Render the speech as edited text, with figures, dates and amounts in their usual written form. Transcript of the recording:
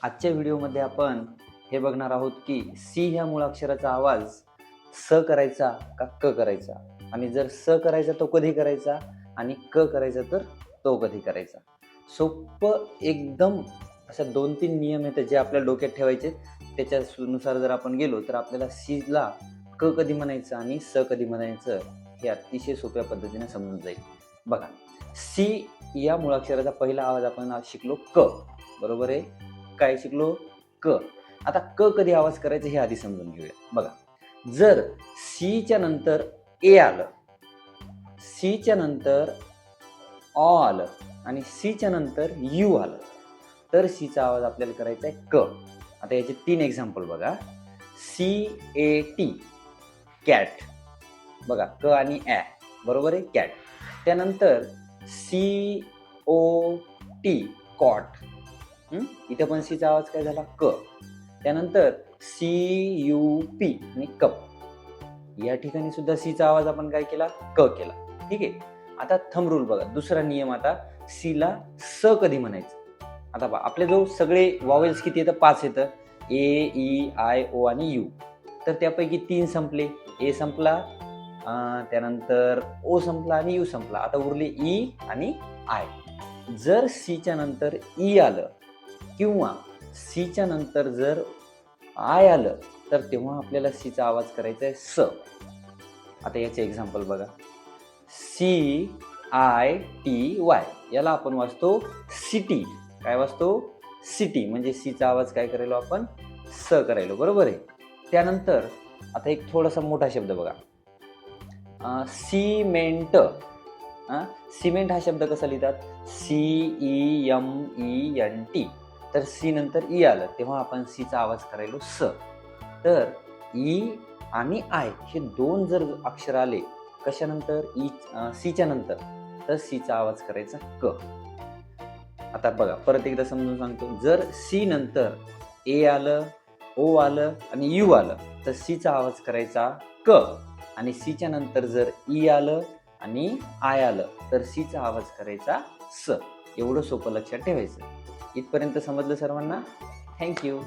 आजच्या व्हिडिओमध्ये आपण हे बघणार आहोत की सी ह्या मुळाक्षराचा आवाज स करायचा का क करायचा, आणि जर स करायचा तो कधी करायचा आणि क करायचा तर तो कधी करायचा. सोपं एकदम अशा 2-3 नियम आहेत जे आपल्या डोक्यात ठेवायचे. त्याच्यानुसार जर आपण गेलो तर आपल्याला सीला क कधी म्हणायचं आणि स कधी म्हणायचं हे अतिशय सोप्या पद्धतीने समजून जाईल. बघा, सी या मुळाक्षराचा पहिला आवाज आपण आज शिकलो क, बरोबर आहे. काय शिकलो? क. आता क कधी आवाज करायचा हे आधी समजून घेऊया. बघा, जर सी नंतर ए आलं, सी नंतर ऑ आलं आणि सी नंतर यू आलं तर सीचा आवाज आपल्याला करायचा आहे क. आता याचे 3 एक्झाम्पल बघा. CAT कॅट, बघा क आणि ॲ, बरोबर आहे, कॅट. त्यानंतर COT कॉट, इथे पण सीचा आवाज काय झाला क. त्यानंतर CUP आणि कप, या ठिकाणी सुद्धा सीचा आवाज आपण काय केला क केला. ठीक आहे. आता थंब रूल बघा, दुसरा नियम. आता सीला स कधी म्हणायचं. आता पहा, आपले जो सगळे वॉवेल्स किती येतं? 5 येतं. A, E, I, O आणि U. तर त्यापैकी 3 संपले, ए संपला, त्यानंतर ओ संपला आणि यू संपला. आता उरले ई आणि आय. जर सीच्या नंतर ई आलं किंवा सीच्या नंतर जर आय आलं तर तेव्हा आपल्याला सीचा आवाज करायचा आहे स. आता याचे एक्झाम्पल बघा. CITY, याला आपण वाचतो सिटी. काय वाचतो? सिटी. म्हणजे सीचा आवाज काय करायलो आपण? स करायलो, बरोबर आहे. त्यानंतर आता एक थोडासा मोठा शब्द बघा, सिमेंट. सिमेंट हा शब्द कसा लिहितात? CEMENT. तर सी नंतर ई आलं तेव्हा आपण सीचा आवाज करायलो स. तर ई आणि आय हे 2 जर अक्षर आले कशानंतर? सीच्या नंतर, तर सीचा आवाज करायचा क. आता बघा, परत एकदा समजून सांगतो. जर सी नंतर ए आलं, ओ आलं आणि यू आलं तर सीचा आवाज करायचा क, आणि सीच्या नंतर जर ई आलं आणि आय आलं तर सीचा आवाज करायचा स. एवढं सोपं लक्षात ठेवायचं. इथपर्यंत समजलं सर्वांना? थँक्यू.